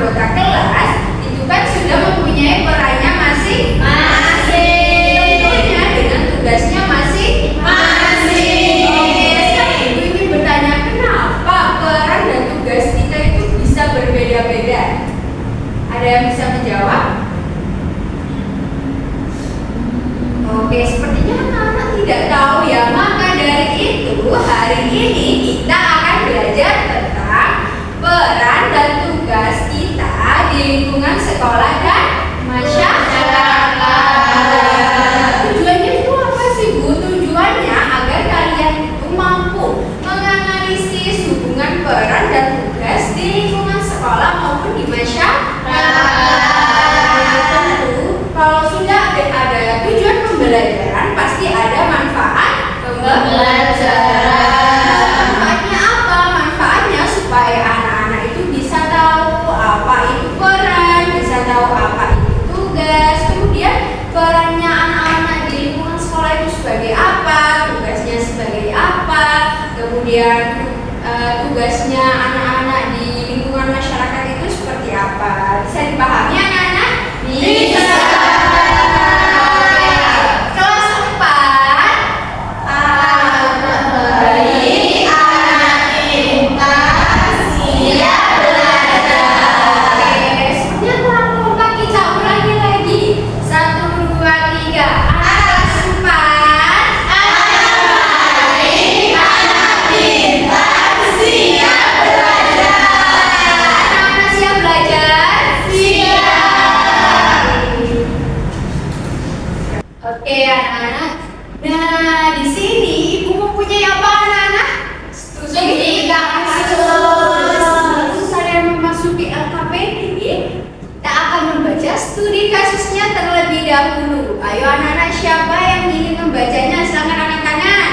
anggota kelas itu kan sudah mempunyai perannya masing-masing, tentunya dengan tugasnya masing-masing. Oke, sekarang ibu ingin bertanya, kenapa peran dan tugas kita itu bisa berbeda-beda? Ada yang bisa menjawab? Oke, sepertinya anak-anak tidak tahu ya. Maka dari itu, hari ini kita akan belajar tentang peran dan tugas kita di lingkungan sekolah dan masyarakat. Tujuannya itu apa sih, Bu? Tujuannya agar kalian itu mampu menganalisis hubungan peran dan tugas di lingkungan sekolah maupun di masyarakat. Tentu, kalau sudah ada tujuan pembelajaran, pasti ada manfaat pembelajaran. Manfaatnya apa? Manfaatnya supaya anak-anak itu bisa tahu apa itu peran, bisa tahu apa itu tugas. Kemudian perannya anak-anak di lingkungan sekolah itu sebagai apa, tugasnya sebagai apa. Kemudian tugasnya anak-anak di lingkungan masyarakat itu seperti apa. Bisa dipahami anak-anak? Bisa. Oke anak-anak, nah di sini ibu mempunyai apa anak-anak? Studi kasus. Kalian memasuki LKPD, kita akan membaca studi kasusnya terlebih dahulu. Ayo anak-anak, siapa yang ingin membacanya? Silakan angkat tangan.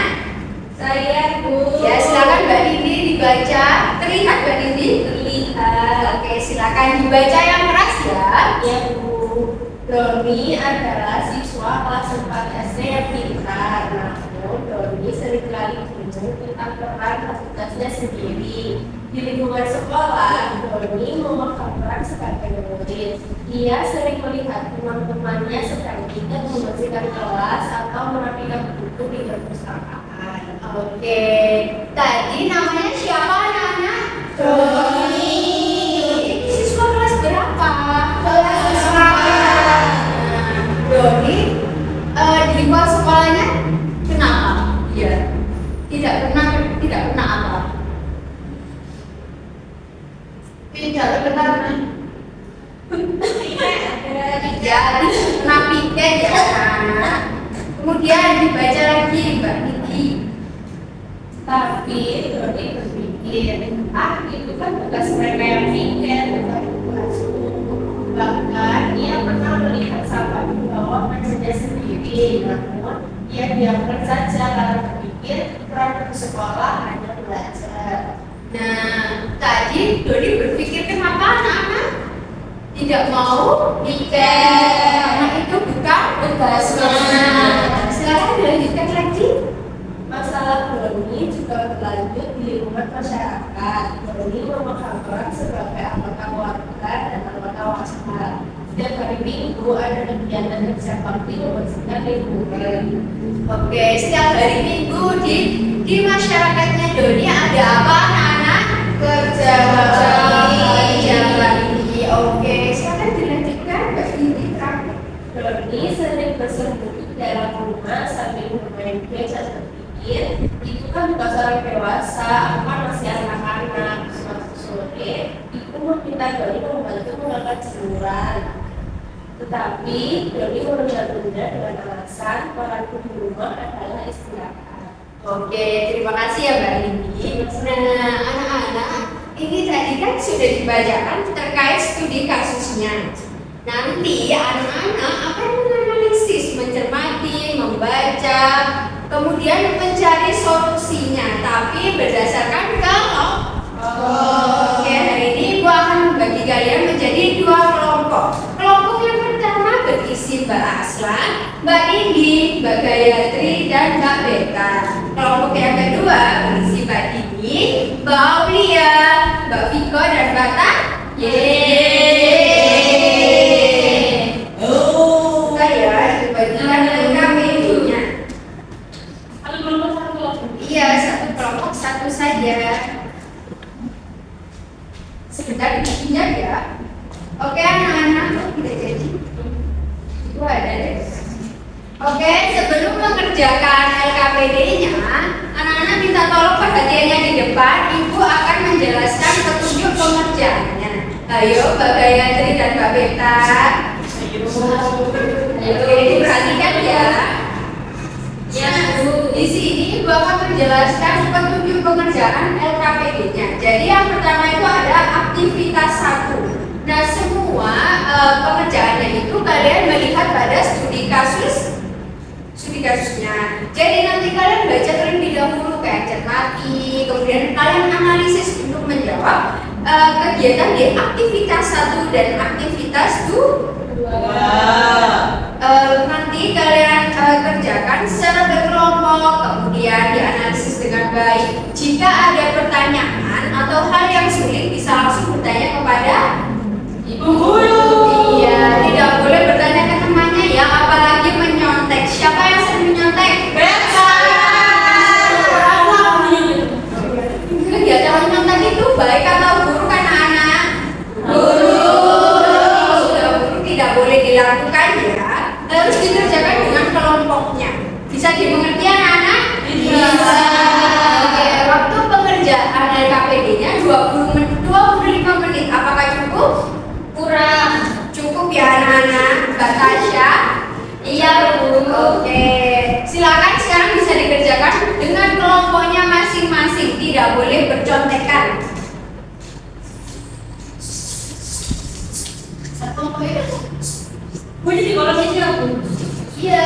Saya, Bu. Ya, silakan Mbak Nindi dibaca. Terlihat Mbak Nindi? Terlihat. Oke, silakan dibaca yang keras ya. Ya, Bu. Doni adalah siswa kelas 4 SD yang pintar, namun Doni seringkali bingung tentang peran dan tugasnya sendiri. Di lingkungan sekolah, Doni memegang peran sebagai murid. Ia sering melihat teman-temannya sedang ikut membersihkan kelas atau merapikan buku di perpustakaan. Oke, tadi namanya siapa anak-anak? Doni. Ini siswa kelas berapa? Kelas 4. Doni di lingkungan sekolahnya kenapa? Iya, tidak pernah apa? Tidak pernah. Jadi pernah piket ya anak. Kemudian dibaca lagi Mbak Niki. Tapi Doni berpikir, itu kan tugas mereka yang piket, bukan tugasku. Bahkan ia pernah melihat sahabat membawa kerjanya sendiri, namun ia diamkan saja karena berpikir peran di sekolah hanya belajar. Nah, tadi Doni berpikir kenapa anak-anak tidak mau piket karena itu bukan tugasnya. Silakan dilanjutkan lagi. Masalah Doni juga berlanjut di lingkungan masyarakat. Doni memegang peran sebagai anggota keluarga dan anggota waspada. Setiap hari Minggu ada kegiatan kerja bakti membersihkan lingkungan. Oke, setiap hari Minggu di masyarakatnya Doni ada apa anak-anak? Kerja bakti. Oke, silakan dilanjutkan Mbak Dini terakhir. Doni sering bersembunyi dalam rumah sambil bermain game dan berpikir, itu kan bukan seorang dewasa, apa masih anak-anak. Suatu sore, ibu meminta Doni membantu mengangkat jemuran. Tetapi Doni menunda-tunda dengan alasan peranku di rumah adalah istirahat. Oke, terima kasih ya Mbak Nindi. Nah, anak-anak, ini tadi kan sudah dibacakan terkait studi kasusnya. Nanti anak-anak akan menganalisis, mencermati, membaca, kemudian mencari solusinya. Tapi berdasarkan kelompok. Oke, hari ini Ibu akan membagi kalian menjadi 2 kelompok. Kelompok yang pertama berisi Mbak Aslan, Mbak Nindi, Mbak Gayatri, dan Mbak Beka. Kelompok yang kedua berisi Mbak Dini, Mbak Aulia, Mbak Viko, dan Mbak Yeay. sebentar dipinjam ya. Oke anak-anak, tidak jadi. Itu ada deh. Oke, sebelum mengerjakan LKPD-nya, anak-anak minta tolong perhatiannya di depan. Ibu akan menjelaskan petunjuk pengerjaannya. Ayo, Mbak Gayatri dan Mbak Beta. Ayo, Ibu perhatikan ya. Ya, di sini Ibu akan menjelaskan petunjuk pengerjaan LKPD-nya. Jadi yang pertama itu ada aktivitas 1. Nah, semua pengerjaannya itu kalian melihat pada studi kasusnya. Jadi nanti kalian baca terlebih dahulu, kayak cermati, kemudian kalian analisis untuk menjawab kegiatan di aktivitas 1 dan aktivitas 2. Nanti kalian kerjakan secara berkelompok, kemudian dianalisis dengan baik. Jika ada pertanyaan atau hal yang sulit, bisa langsung bertanya kepada Ibu Guru. Iya, tidak boleh bertanya ke temannya ya, apalagi menyontek. Siapa yang sering menyontek? Kegiatan menyontek itu baik atau buruk anak-anak? Buruk. Sudah buruk, tidak boleh dilakukan ya. Harus dikerjakan dengan kelompoknya. Bisa dimengerti anak-anak? Bisa. Oke, waktu pengerjaan LKPD-nya 25 menit. Apakah cukup? Kurang. Cukup ya anak-anak. Mbak Tasya? Iya, Bu. Oke. Silakan sekarang bisa dikerjakan dengan kelompoknya masing-masing. Tidak boleh bercontekan. Satu kelompok itu. Bu, jadi kalau ini aku. Iya.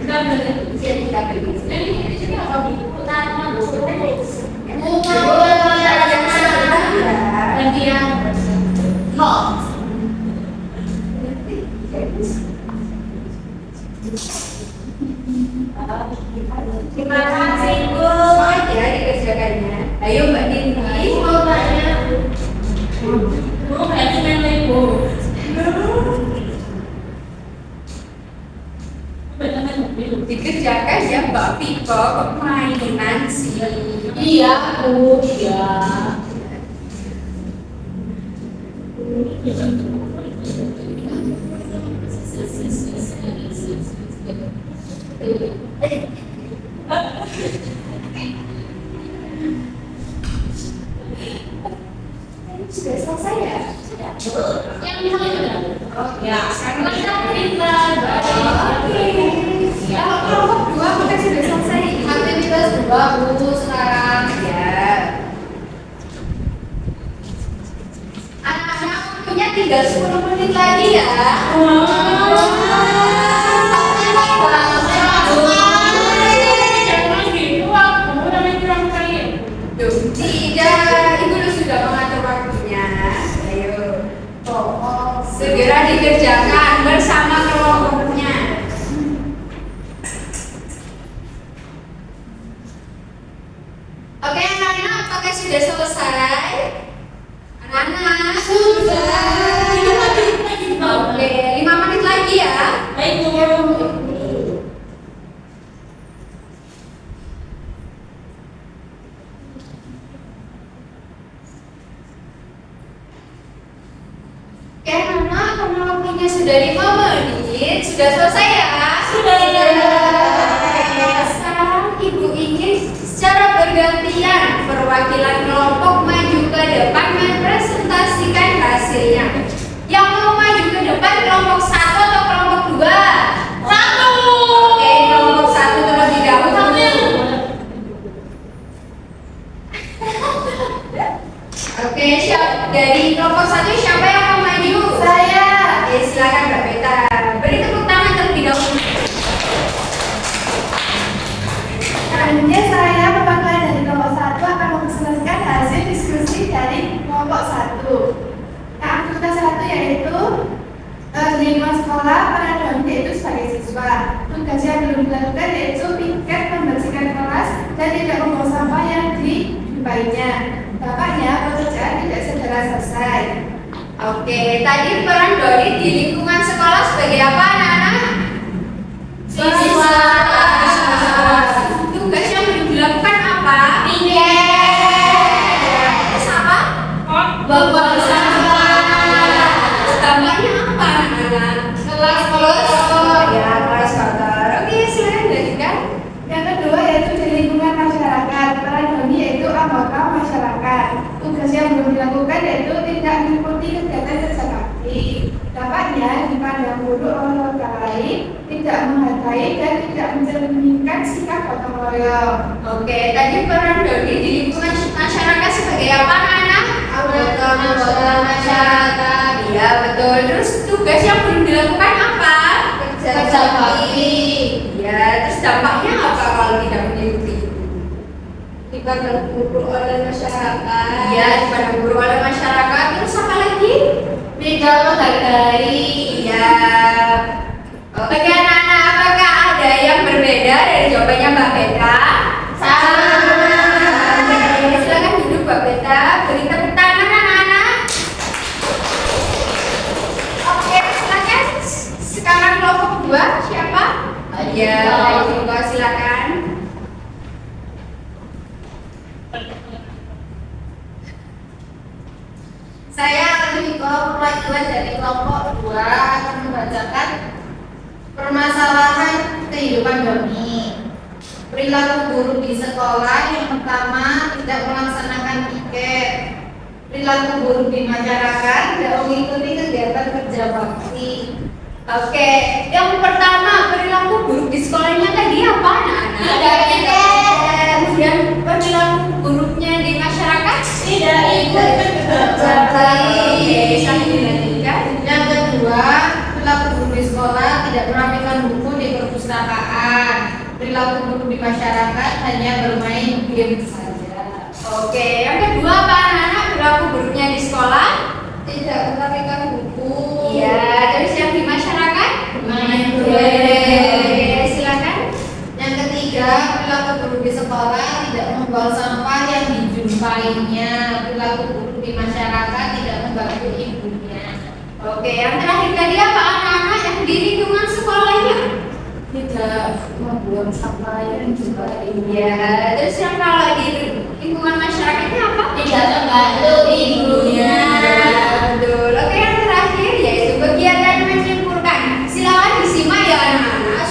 Enggak benar. Jadi enggak benar. Ini jadi apa Bu? Utama Bu. Nanti yang terima kasih Bu. Semangat ya dikerjakannya. Ayo Mbak Dinti. Mau tanya. Bu, kayaknya main lagi Bu. Dikerjakan ya Mbak Viko, mainan sih. Iya Bu, iya. Sudah selesai ya? Sudah. Yang ini sudah. Oh ya, sekarang kita kalau kelompok 2 mungkin sudah selesai. Aktivitas 2 Bu sekarang ya. Anak-anak punya tinggal 10 menit lagi ya. Tidak, Ibu sudah mengatur waktunya. Ayo, segera dikerjakan bersama kelompoknya. Oke, anak-anak, apakah sudah selesai? Anak-anak sudah. Oke, 5 menit lagi ya. Baik, Bu. Oke anak, karena waktunya sudah 5 menit, sudah selesai ya? Sudah. Sekarang Ibu ingin secara bergantian perwakilan kelompok maju ke depan mempresentasikan hasilnya. Yang mau maju ke depan kelompok 1 atau kelompok 2? 1. Oke, kelompok 1 terlebih dahulu. Oke, dari kelompok 1 siapa yang mau maju? Saya. Oke, silakan Mbak Beta. Beri tepuk tangan terlebih dahulu. Selanjutnya saya perwakilan dari kelompok 1 akan mempresentasikan hasil diskusi dari kelompok 1. Aktivitas 1 yaitu lingkungan sekolah pada Doni yaitu sebagai siswa. Tugas yang belum dilakukan yaitu piket membersihkan kelas dan tidak membuang sampah yang dijumpainya. Bapaknya pekerjaan tidak segera selesai. Oke, tadi peran Doni di lingkungan sekolah sebagai apa anak-anak? Siswa. Tugas yang belum dilakukan apa? Piket. Terus apa? Bapak baik dan tidak mencerminkan sikap gotong royong. Oke, tadi peran Doni di lingkungan masyarakat sebagai apa, anak-anak? Anggota masyarakat. Iya, betul. Terus tugas yang belum dilakukan apa? Kerja bakti. Ya, terus dampaknya apa kalau tidak mengikuti? Dipandang buruk oleh masyarakat. Iya, dipandang buruk oleh masyarakat. Terus apa lagi? Tidak menghargai. Iya. Oke, anak-anak, apakah ada yang berbeda dari jawabannya Mbak Beta? Sama. Oke, silakan duduk Mbak Beta. Beri tepuk tangan anak-anak. Oke, silakan. Sekarang kelompok 2 siapa? Ya, Mbak silakan. Saya Alifiko, perwakilan dari kelompok 2 akan membacakan permasalahan kehidupan Doni. Perilaku guru di sekolah yang pertama tidak melaksanakan piket. Perilaku guru di masyarakat tidak mengikuti kegiatan kerja bakti. Oke, yang pertama perilaku buruk di sekolahnya tadi apa anak-anak? Tidak piket. Kemudian perilaku buruknya di masyarakat? Tidak ikut kerja bakti. Oke, silahkan dilanjutkan. Yang kedua, perilaku guru di sekolah tidak merapikan buku di perpustakaan. Perilaku guru di masyarakat hanya bermain game saja. Oke, yang kedua apa anak-anak? Perilaku buruknya di sekolah? Tidak merapikan buku. Iya, terus yang di masyarakat? Main Oke, game. silakan. Yang ketiga, perilaku guru di sekolah tidak membuang sampah yang dijumpainya. Perilaku guru di masyarakat tidak membantu ibunya. Oke, yang terakhir tadi apa anak-anak yang di lingkungan sekolahnya? Tidak membuang sampah yang dijumpainya. Iya, terus yang kalau di lingkungan masyarakatnya apa? Tidak membantu ibunya. Betul. Oke, yang terakhir yaitu kegiatan menyimpulkan. Silakan disimak ya anak-anak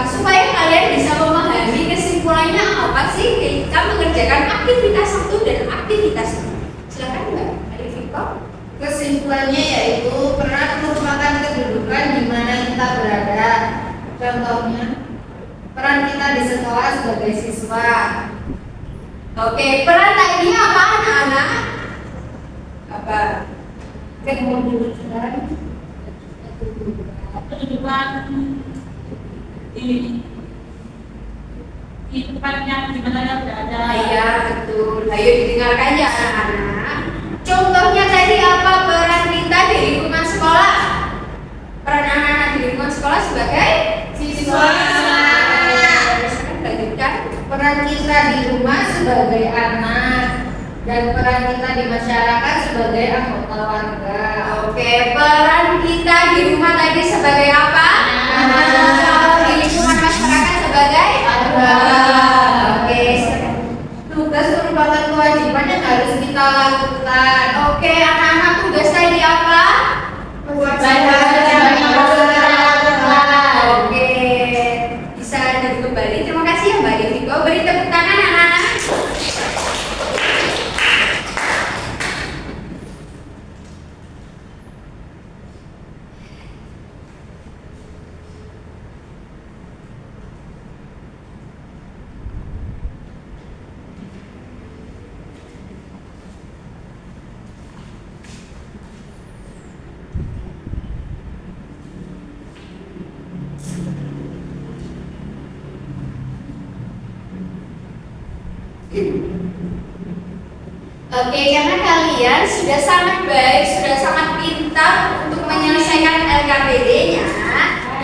supaya kalian bisa memahami kesimpulannya apa sih kita mengerjakan aktivitas 1 dan aktivitas 2. Silakan Mbak Arifiko. Kesimpulannya yaitu peran merupakan kedudukan di mana kita berada. Contohnya, peran kita di sekolah sebagai siswa. Oke, peran tadi apa anak-anak? Apa? Kedudukan di tempatnya di mana yang berada. Iya, betul. Ayo didengarkan ya anak-anak. Contohnya tadi apa peran kita di lingkungan sekolah? Peran anak-anak di lingkungan sekolah sebagai siswa. Lanjutkan. Peran kita di rumah sebagai anak dan peran kita di masyarakat sebagai anggota warga. Oke, peran kita di rumah tadi sebagai apa? Kalau di lingkungan masyarakat sebagai Warga. Oke, silakan. Tugas merupakan kewajiban yang harus kita lakukan. Oke, anak-anak tugas tadi apa? Oke, bisa duduk kembali. Terima kasih ya Mbak Deviko. Beri tepuk tangan anak-anak. Oke, karena kalian sudah sangat baik, sudah sangat pintar untuk menyelesaikan LKPD-nya,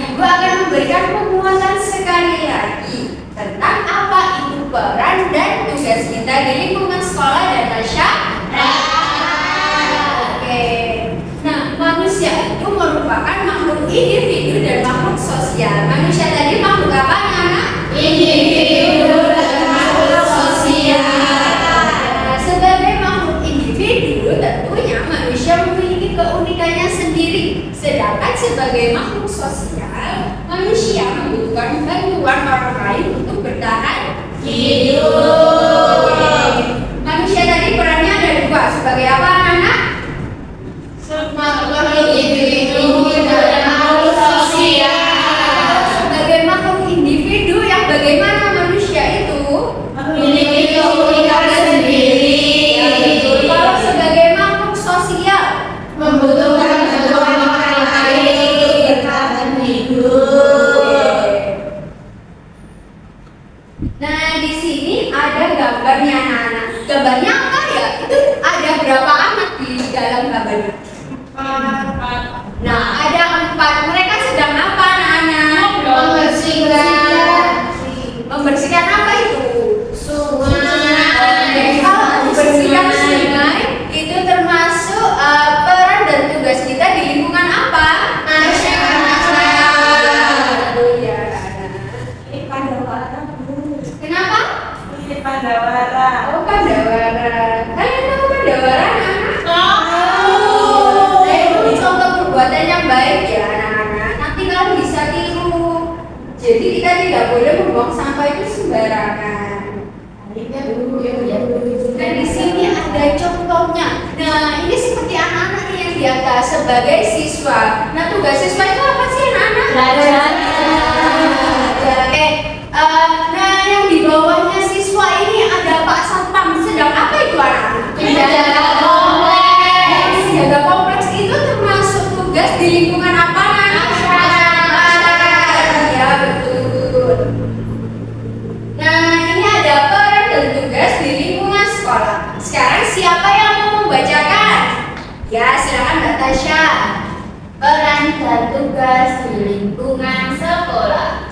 Ibu akan memberikan penguatan sekali lagi tentang apa itu peran dan tugas kita di lingkungan sekolah dan masyarakat. Oke, nah manusia itu merupakan makhluk individu dan makhluk sosial. Manusia tadi makhluk apa, anak? Individu dan makhluk sosial. Sebagai makhluk individu, tentunya manusia memiliki keunikannya sendiri. Sedangkan sebagai makhluk sosial, manusia membutuhkan bantuan orang lain untuk bertahan Hidup. Manusia tadi perannya ada 2. Sebagai apa, anak? Makhluk individu dan makhluk sosial. Sebagai makhluk individu Empat. Nah, ada 4. Mereka sedang apa anak-anak? Membersihkan apa itu? Oke, kalau membersihkan sungai itu termasuk peran dan tugas kita di lingkungan apa? Oh ya. Ini Pandawara. Kenapa? Ini Pandawara. Oh, Pandawara. Kalian tahu Pandawara, anak-anak? Nah, itu contoh perbuatan yang baik ya, anak-anak. Nanti kalian bisa tiru. Jadi kita tidak boleh membuang sampah itu sembarangan. Dan di sini ada contohnya. Nah, ini seperti anak-anak yang di atas sebagai siswa. Nah, tugas siswa itu apa sih, anak-anak? Belajar. Nah, yang di bawahnya siswa ini ada Pak Satpam. Sedang apa itu, anak-anak? Menjaga kompleks. Menjaga kompleks itu termasuk tugas di lingkungan apa, anak? Ya, betul. Nah, ini ada peran dan tugas di lingkungan sekolah. Sekarang siapa yang mau membacakan? Ya, silakan Mbak Tasya. Peran dan tugas di lingkungan sekolah.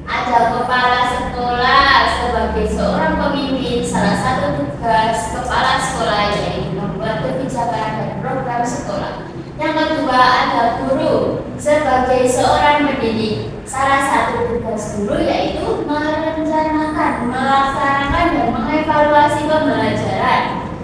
Ada kepala sekolah sebagai seorang pemimpin. Salah satu tugas kepala sekolah yaitu membuat kebijakan dan program sekolah. Yang kedua ada guru sebagai seorang pendidik. Salah satu tugas guru yaitu merencanakan, melaksanakan dan mengevaluasi pembelajaran.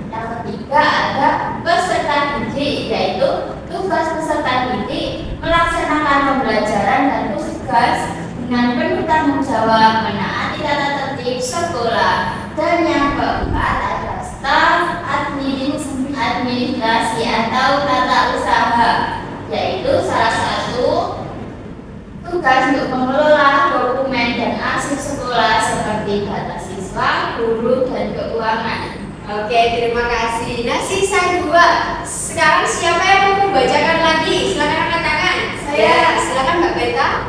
Yang ketiga ada peserta didik, yaitu tugas peserta didik melaksanakan pembelajaran dan tugas dengan penuh tanggung jawab menaati tata tertib sekolah. Dan yang keempat ada staf administrasi atau tata usaha, yaitu salah satu tugas untuk mengelola dokumen dan arsip sekolah seperti data siswa, guru, dan keuangan. Oke, terima kasih. Nah, sisa 2. Sekarang siapa yang mau membacakan lagi? Silakan angkat tangan. Saya. Silakan Mbak Beta.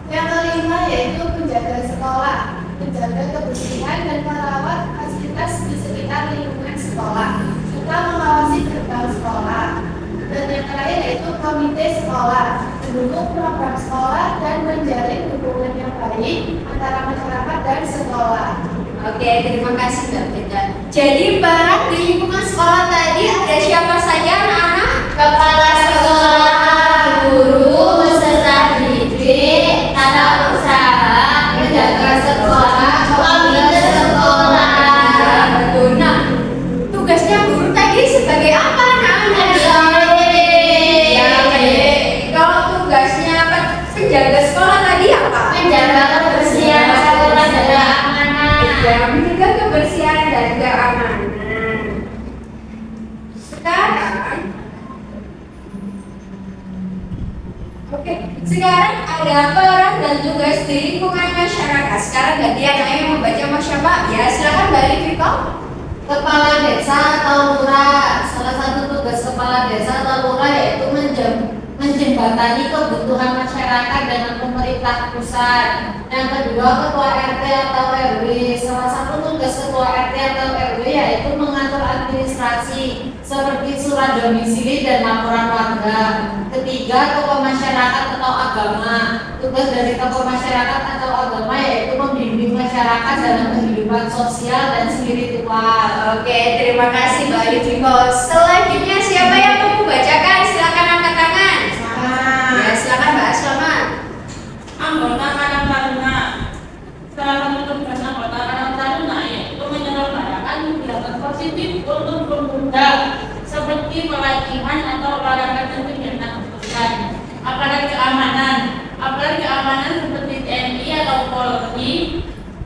Yang kelima yaitu penjaga sekolah, menjaga kebersihan dan merawat fasilitas di sekitar lingkungan sekolah, serta mengawasi gerbang sekolah. Dan yang terakhir yaitu komite sekolah, mendukung program sekolah dan menjalin hubungan yang baik antara masyarakat dan sekolah. Oke, terima kasih Mbak Beta. Jadi peran di lingkungan sekolah tadi ada siapa saja, anak-anak? Kepala sekolah, guru, peserta didik, tata usaha, penjaga sekolah, komite sekolah. Betul. Nah, tugasnya guru tadi sebagai apa, anak-anak? Ya, baik. Kalau tugasnya penjaga sekolah tadi apa? Menjaga kebersihan sekolah dan keamanan. Ya, menjaga kebersihan dan keamanan. Sekarang ada peran dan tugas di lingkungan masyarakat. Sekarang gantian yang membaca Mas siapa? Ya, silakan Mbak Rifito. Kepala desa atau lurah. Salah satu tugas kepala desa atau lurah yaitu menjembatani kebutuhan masyarakat dengan pemerintah pusat. Yang kedua, ketua RT atau RW. Salah satu tugas ketua RT atau RW yaitu mengatur administrasi seperti surat domisili dan laporan warga. Ketiga, tokoh masyarakat atau agama. Tugas dari tokoh masyarakat atau agama yaitu membimbing masyarakat dalam kehidupan sosial dan spiritual. Oke, terima kasih Mbak Rifito. Selanjutnya siapa yang mau membacakan? Silakan angkat tangan. Ya, silakan Mbak Aslama. Anggota Karang Taruna. Salah satu tugas anggota Karang Taruna yaitu menyelenggarakan kegiatan positif untuk pemuda seperti pelatihan atau olahraga dan kegiatan kepolisian, aparat keamanan seperti TNI atau Polri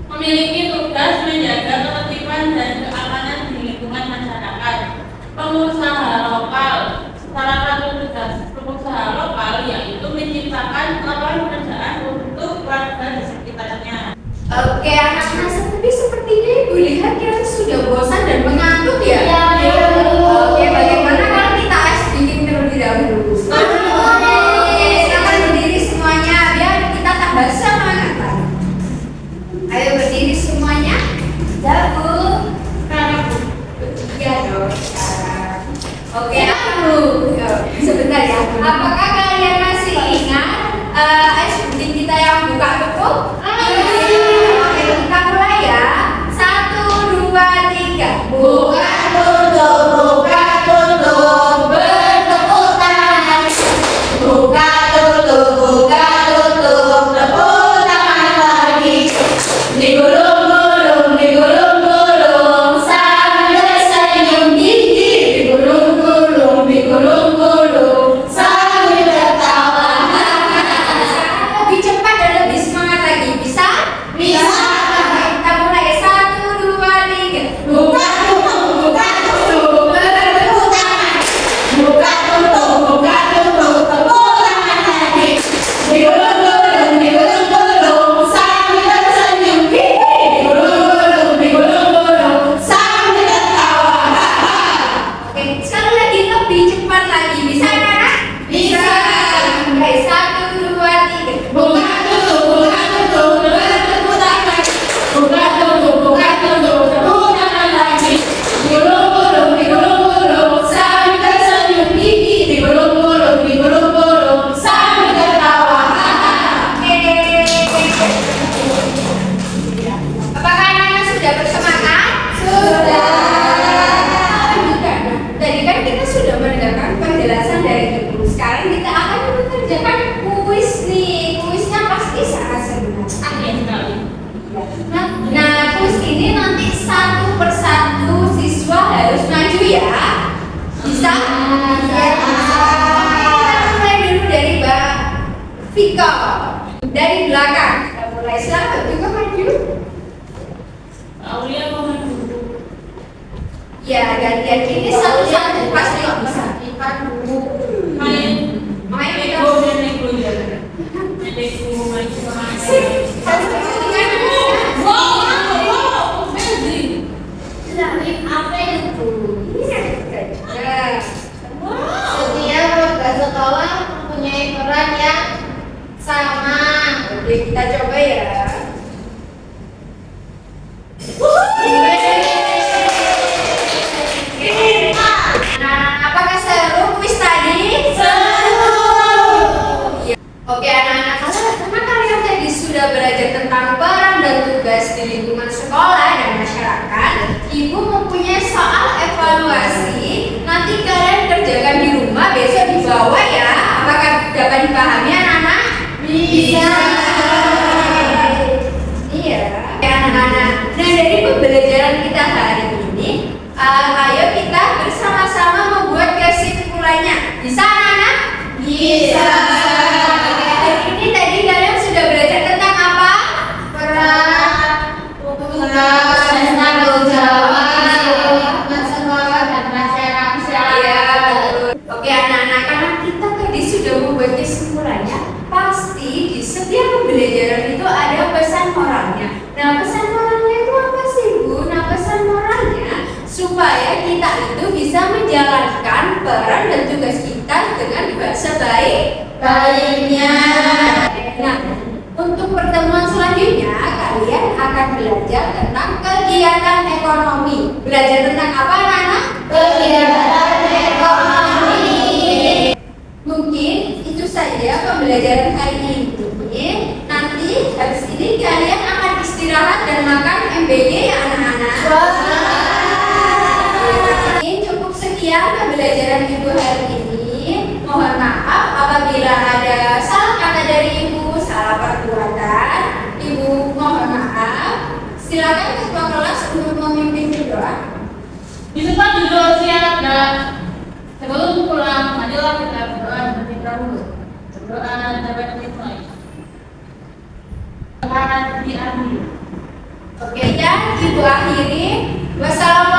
memiliki tugas menjaga ketertiban dan keamanan di lingkungan masyarakat. Pengusaha lokal, salah satu tugas pengusaha lokal yaitu menciptakan lapangan pekerjaan untuk warga di sekitarnya. Oke, anak-anak seperti ini Ibu lihat kalian sudah bosan dan mengantuk ya? Iya. Oke, bagaimana kalau kita bikin terlebih dahulu? Oke, silakan berdiri semuanya biar kita tambah semangat lagi. Ayo berdiri semuanya. Jago. Iya dong. Oke, aku. sebentar ya. Apakah kalian masih ingat puding kita yang buka tutup? Oke, kita mulai ya. 1, 2, 3. Buka tutup, bertepuk tangan. Buka tutup, tepuk tangan lagi. Digulung-gulung, sambil senyum gigi. Digulung-gulung, sambil tertawa. Lebih cepat dan lebih semangat lagi. Bisa? Bisa. Oke, kita mulai. 1, 2, 3. Buka tutup, bertepuk tangan. Buka tutup, tepuk tangan lagi. Digulung-gulung, sambil tersenyum gigi. Digulung-gulung, sambil tertawa. Oke, sekali lagi lebih cepat lagi. Bisa anak-anak? Bisa. Oke, 1, 2, 3. Buka tutup, bertepuk tangan. Buka tutup, tepuk tangan lagi. Digulung-gulung, sambil tersenyum gigi. Digulung-gulung, sambil tertawa. Oke. Apakah anak-anak sudah bersemangat? Sudah. Sudah. Tadi kan kita sudah mendengarkan penjelasan dari ibu. Sekarang kita akan mengerjakan kuis nih. Kuisnya pasti sangat seru. Aneh sekali. Nah, kuis ini nanti satu persatu siswa harus maju ya. Bisa? Oke, kita mulai dulu dari Mbak Vika. Dari belakang. Kita mulai. Silakan Mbak Vika maju. Aulia mau maju. Ya, gantian ini satu-satu pasti bisa. Main. Main kita. Nego dan nego ya. Nego maju. Wow, amazing. Apa itu? Nah, Setiap warga sekolah mempunyai peran yang sama. oke, kita coba ya. Nah, apakah seru kuis tadi? Seru. Iya. Oke, anak-anak, karena kalian tadi sudah belajar tentang peran dan tugas di lingkungan sekolah dan masyarakat, Ibu mempunyai soal evaluasi. Nanti kalian kerjakan di rumah, besok dibawa ya. Apakah dapat dipahami anak-anak? Bisa. Iya. Oke, anak-anak. Nah, dari pembelajaran kita hari ini, ayo kita bersama-sama membuat kesimpulannya. Bisa anak-anak? Bisa. Hari ini tadi kalian sudah belajar tentang apa? Peran, tugas, dan tanggung jawab sekolah dan masyarakat. Iya, betul. Oke anak-anak, karena kita tadi sudah membuat kesimpulannya, pasti di setiap pembelajaran itu ada pesan moralnya. Nah, pesan moralnya itu apa sih, Bu? Nah, pesan moralnya supaya kita itu bisa menjalankan peran dan tugas kita dengan sebaik-baiknya. Nah, untuk pertemuan selanjutnya kalian akan belajar tentang kegiatan ekonomi. Belajar tentang apa anak-anak? Kegiatan ekonomi. Mungkin itu saja pembelajaran kali ini. Nanti habis ini kalian akan istirahat dan makan MBG ya anak-anak. Ini cukup sekian pembelajaran Ibu hari ini. Mohon maaf apabila ada salah kata dari Ibu, salah perbuatan. Ibu mohon maaf. Silakan ketua kelas untuk memimpin doa. Di depan judul siap dan sebelum pulang, marilah kita berdoa terlebih dahulu. Berdoa dapat dimulai. Doa diambil. Oke, dan Ibu akhiri. Wassalamualaikum